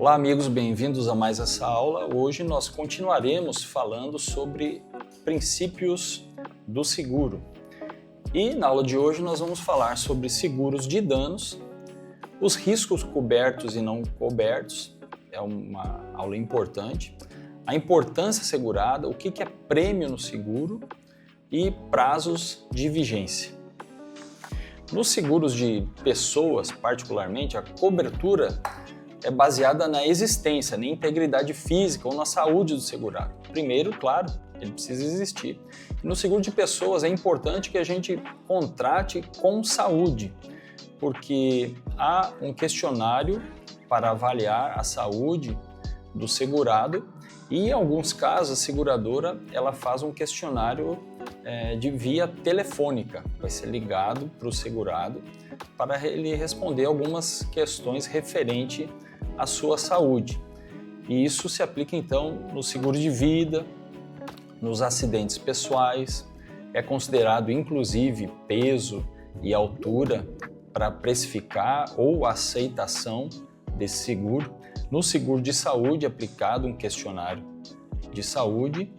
Olá amigos, bem-vindos a mais essa aula. Hoje nós continuaremos falando sobre princípios do seguro. E na aula de hoje nós vamos falar sobre seguros de danos, os riscos cobertos e não cobertos, é uma aula importante, a importância assegurada, o que é prêmio no seguro e prazos de vigência. Nos seguros de pessoas, particularmente, a cobertura é baseada na existência, na integridade física ou na saúde do segurado. Primeiro, claro, ele precisa existir. No seguro de pessoas é importante que a gente contrate com saúde, porque há um questionário para avaliar a saúde do segurado e, em alguns casos, a seguradora ela faz um questionário de via telefônica. Vai ser ligado para o segurado para ele responder algumas questões referentes à sua saúde. E isso se aplica, então, no seguro de vida, nos acidentes pessoais, é considerado, inclusive, peso e altura para precificar ou aceitação desse seguro. No seguro de saúde, aplicado um questionário de saúde.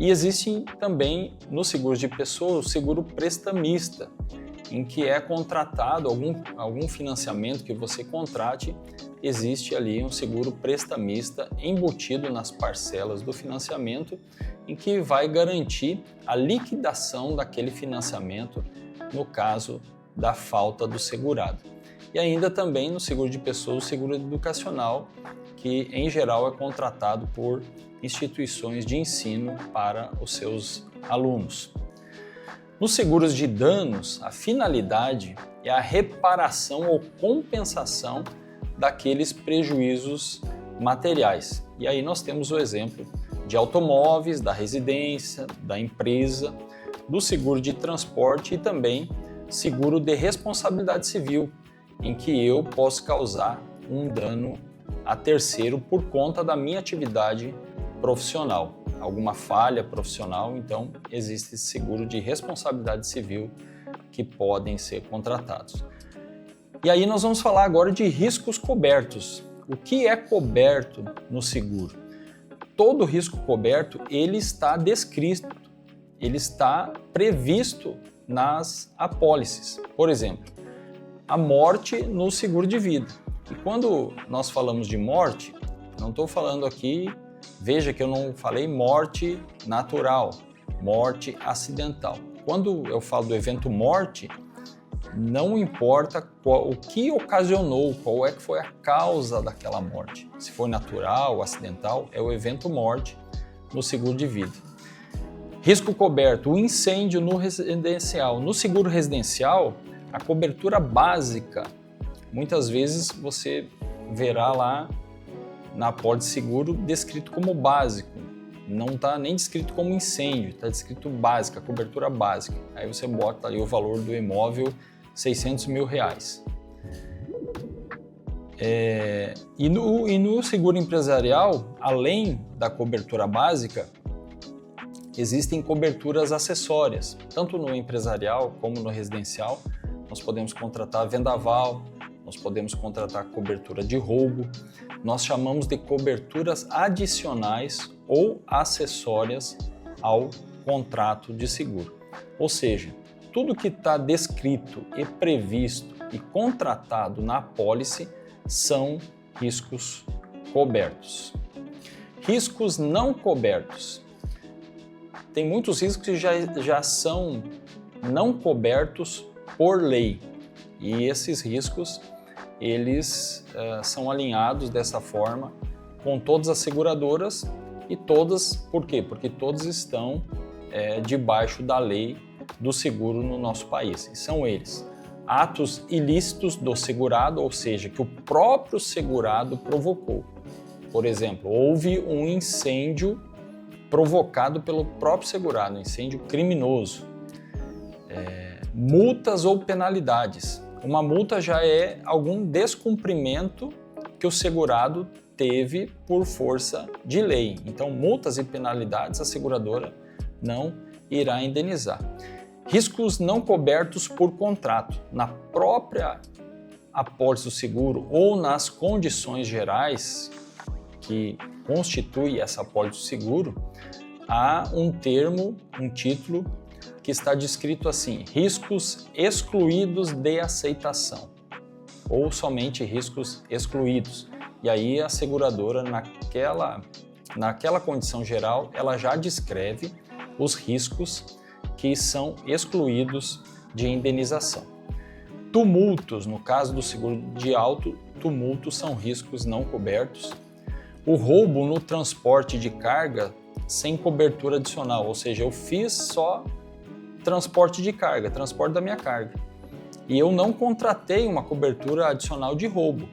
E existe também, no seguro de pessoas, o seguro prestamista, em que é contratado algum financiamento que você contrate, existe ali um seguro prestamista embutido nas parcelas do financiamento, em que vai garantir a liquidação daquele financiamento no caso da falta do segurado. E ainda também no seguro de pessoas, o seguro educacional, que em geral é contratado por instituições de ensino para os seus alunos. Nos seguros de danos, a finalidade é a reparação ou compensação daqueles prejuízos materiais. E aí nós temos o exemplo de automóveis, da residência, da empresa, do seguro de transporte e também seguro de responsabilidade civil, em que eu posso causar um dano a terceiro por conta da minha atividade profissional. Alguma falha profissional, então existe esse seguro de responsabilidade civil que podem ser contratados. E aí nós vamos falar agora de riscos cobertos. O que é coberto no seguro? Todo risco coberto, ele está descrito, ele está previsto nas apólices. Por exemplo, a morte no seguro de vida. E quando nós falamos de morte, não estou falando aqui, veja que eu não falei morte natural, morte acidental. Quando eu falo do evento morte, não importa o que ocasionou, qual é que foi a causa daquela morte. Se foi natural ou acidental, é o evento morte no seguro de vida. Risco coberto, o incêndio no residencial. No seguro residencial, a cobertura básica, muitas vezes você verá lá na apólice de seguro descrito como básico, não está nem descrito como incêndio, está descrito básica, cobertura básica. Aí você bota ali o valor do imóvel, R$600 mil. E no seguro empresarial, além da cobertura básica, existem coberturas acessórias, tanto no empresarial como no residencial. Nós podemos contratar vendaval, nós podemos contratar cobertura de roubo, nós chamamos de coberturas adicionais ou acessórias ao contrato de seguro. Ou seja, tudo que está descrito e previsto e contratado na apólice são riscos cobertos. Riscos não cobertos. Tem muitos riscos que já são não cobertos por lei. E esses riscos, eles são alinhados dessa forma com todas as seguradoras e todas, por quê? Porque todas estão debaixo da lei do seguro no nosso país. E são eles: atos ilícitos do segurado, ou seja, que o próprio segurado provocou. Por exemplo, houve um incêndio provocado pelo próprio segurado, um incêndio criminoso. Multas ou penalidades. Uma multa já é algum descumprimento que o segurado teve por força de lei. Então, multas e penalidades a seguradora não irá indenizar. Riscos não cobertos por contrato. Na própria apólice do seguro ou nas condições gerais que constitui essa apólice de seguro, há um termo, um título que está descrito assim: riscos excluídos de aceitação, ou somente riscos excluídos. E aí a seguradora, naquela condição geral, ela já descreve os riscos que são excluídos de indenização. Tumultos, no caso do seguro de auto, tumultos são riscos não cobertos. O roubo no transporte de carga sem cobertura adicional, ou seja, eu fiz só transporte de carga, transporte da minha carga, e eu não contratei uma cobertura adicional de roubo.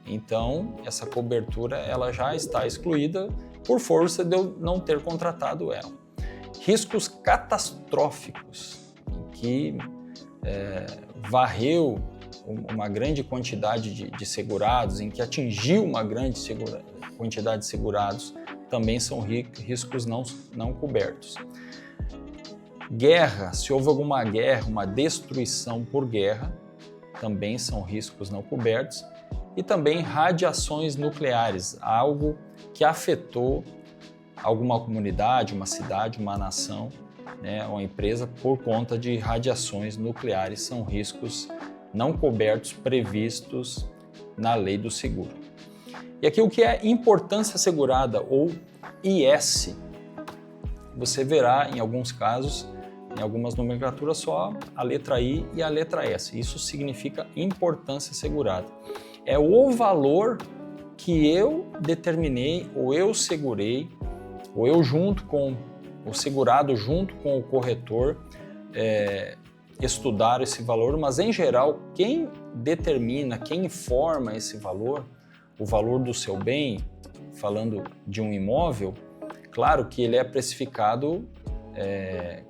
Então, essa cobertura ela já está excluída por força de eu não ter contratado ela. Riscos catastróficos, em que varreu uma grande quantidade de segurados, em que atingiu uma grande quantidade de segurados, também são riscos não cobertos. Guerra, se houve alguma guerra, uma destruição por guerra, também são riscos não cobertos. E também radiações nucleares, algo que afetou alguma comunidade, uma cidade, uma nação, né, uma empresa por conta de radiações nucleares, são riscos não cobertos previstos na lei do seguro. E aqui o que é importância assegurada, ou IS, você verá em alguns casos, em algumas nomenclaturas, só a letra I e a letra S. Isso significa importância assegurada. É o valor que eu determinei, ou eu segurei, ou eu junto com o segurado, junto com o corretor, estudar esse valor, mas em geral, quem determina, quem informa esse valor, o valor do seu bem, falando de um imóvel, claro que ele é precificado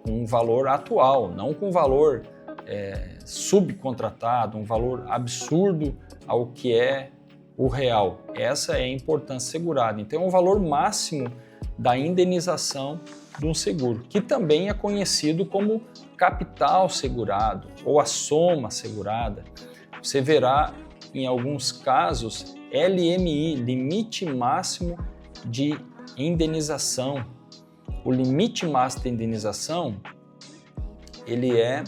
com um valor atual, não com valor subcontratado, um valor absurdo ao que é o real. Essa é a importância segurada. Então, é o valor máximo da indenização de um seguro, que também é conhecido como capital segurado ou a soma segurada. Você verá em alguns casos LMI, limite máximo de indenização. O limite máximo de indenização, ele é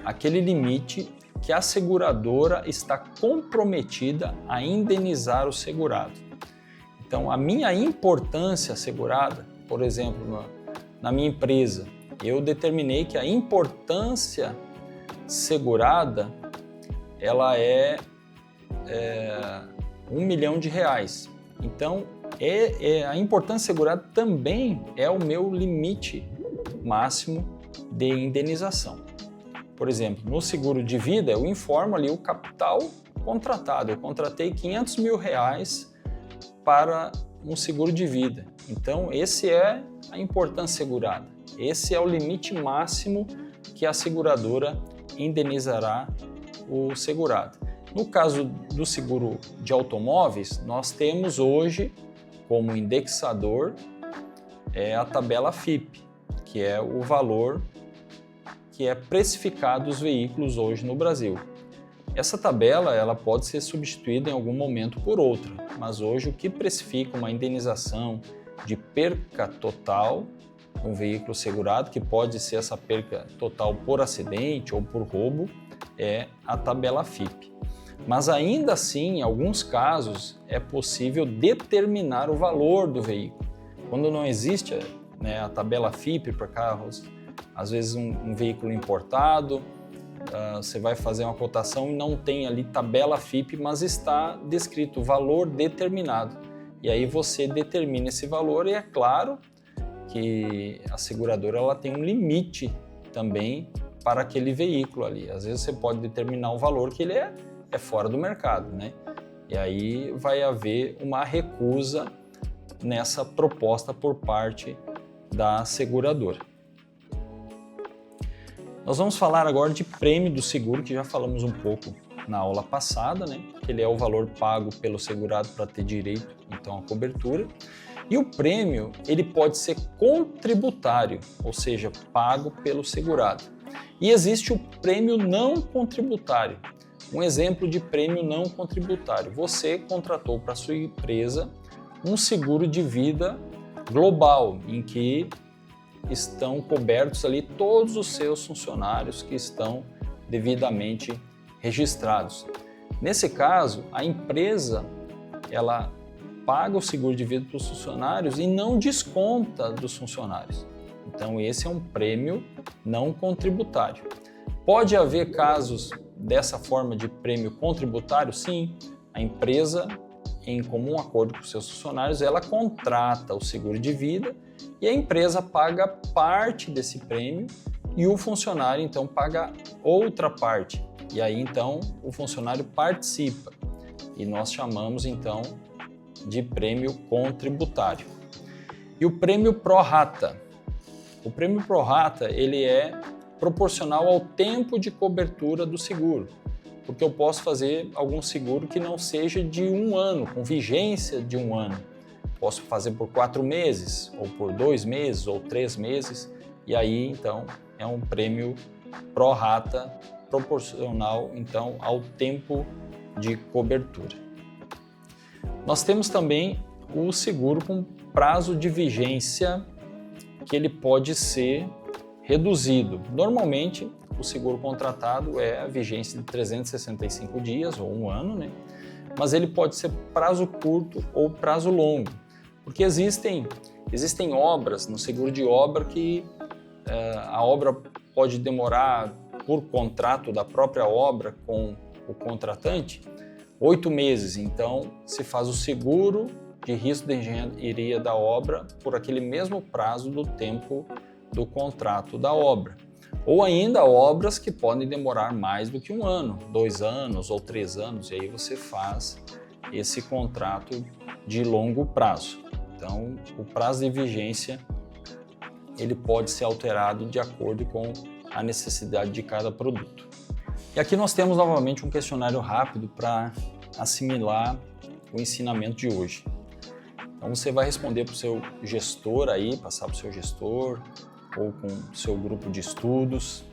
aquele limite que a seguradora está comprometida a indenizar o segurado. Então, a minha importância assegurada, por exemplo, na minha empresa, eu determinei que a importância segurada ela é R$1 milhão. Então, a importância segurada também é o meu limite máximo de indenização. Por exemplo, no seguro de vida, eu informo ali o capital contratado. Eu contratei R$500 mil para um seguro de vida. Então, esse é a importância segurada. Esse é o limite máximo que a seguradora indenizará o segurado. No caso do seguro de automóveis, nós temos hoje como indexador a tabela FIPE, que é o valor que é precificado os veículos hoje no Brasil. Essa tabela ela pode ser substituída em algum momento por outra, mas hoje o que precifica uma indenização de perca total de um veículo segurado, que pode ser essa perca total por acidente ou por roubo, é a tabela FIPE. Mas ainda assim, em alguns casos, é possível determinar o valor do veículo. Quando não existe a tabela FIPE para carros, às vezes um veículo importado, você vai fazer uma cotação e não tem ali tabela FIPE, mas está descrito valor determinado. E aí você determina esse valor e é claro que a seguradora ela tem um limite também para aquele veículo ali. Às vezes você pode determinar um valor que ele é fora do mercado, né? E aí vai haver uma recusa nessa proposta por parte da seguradora. Nós vamos falar agora de prêmio do seguro, que já falamos um pouco na aula passada, né? Que ele é o valor pago pelo segurado para ter direito, então, à cobertura. E o prêmio, ele pode ser contributário, ou seja, pago pelo segurado. E existe o prêmio não contributário. Um exemplo de prêmio não contributário. Você contratou para sua empresa um seguro de vida global, em que estão cobertos ali todos os seus funcionários que estão devidamente registrados. Nesse caso, a empresa ela paga o seguro de vida para os funcionários e não desconta dos funcionários. Então esse é um prêmio não contributário. Pode haver casos dessa forma de prêmio contributário? Sim, a empresa, em comum acordo com seus funcionários, ela contrata o seguro de vida e a empresa paga parte desse prêmio e o funcionário então paga outra parte. E aí então o funcionário participa e nós chamamos então de prêmio contributário. E o prêmio pro rata? O prêmio pro rata ele é proporcional ao tempo de cobertura do seguro, porque eu posso fazer algum seguro que não seja de 1 ano, com vigência de 1 ano. Posso fazer por 4 meses, ou por 2 meses, ou 3 meses, e aí então é um prêmio pro rata proporcional então ao tempo de cobertura. Nós temos também o seguro com prazo de vigência que ele pode ser reduzido. Normalmente o seguro contratado é a vigência de 365 dias ou 1 ano, né? Mas ele pode ser prazo curto ou prazo longo, porque existem obras no seguro de obra que a obra pode demorar, por contrato da própria obra com o contratante, 8 meses. Então, se faz o seguro de risco de engenharia da obra por aquele mesmo prazo do tempo do contrato da obra. Ou ainda obras que podem demorar mais do que 1 ano, 2 anos ou 3 anos, e aí você faz esse contrato de longo prazo. Então, o prazo de vigência ele pode ser alterado de acordo com a necessidade de cada produto. E aqui nós temos novamente um questionário rápido para assimilar o ensinamento de hoje. Então você vai responder para o seu gestor aí, passar para o seu gestor ou com o seu grupo de estudos.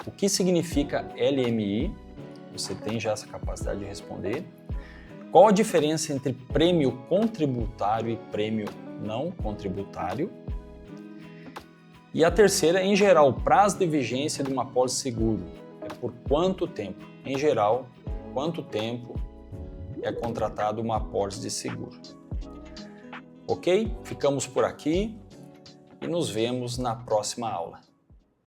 O que significa LMI? Você tem já essa capacidade de responder. Qual a diferença entre prêmio contributário e prêmio não contributário? E a terceira, em geral, o prazo de vigência de uma apólice seguro é por quanto tempo? Em geral, quanto tempo é contratado uma apólice de seguro? Ok? Ficamos por aqui e nos vemos na próxima aula.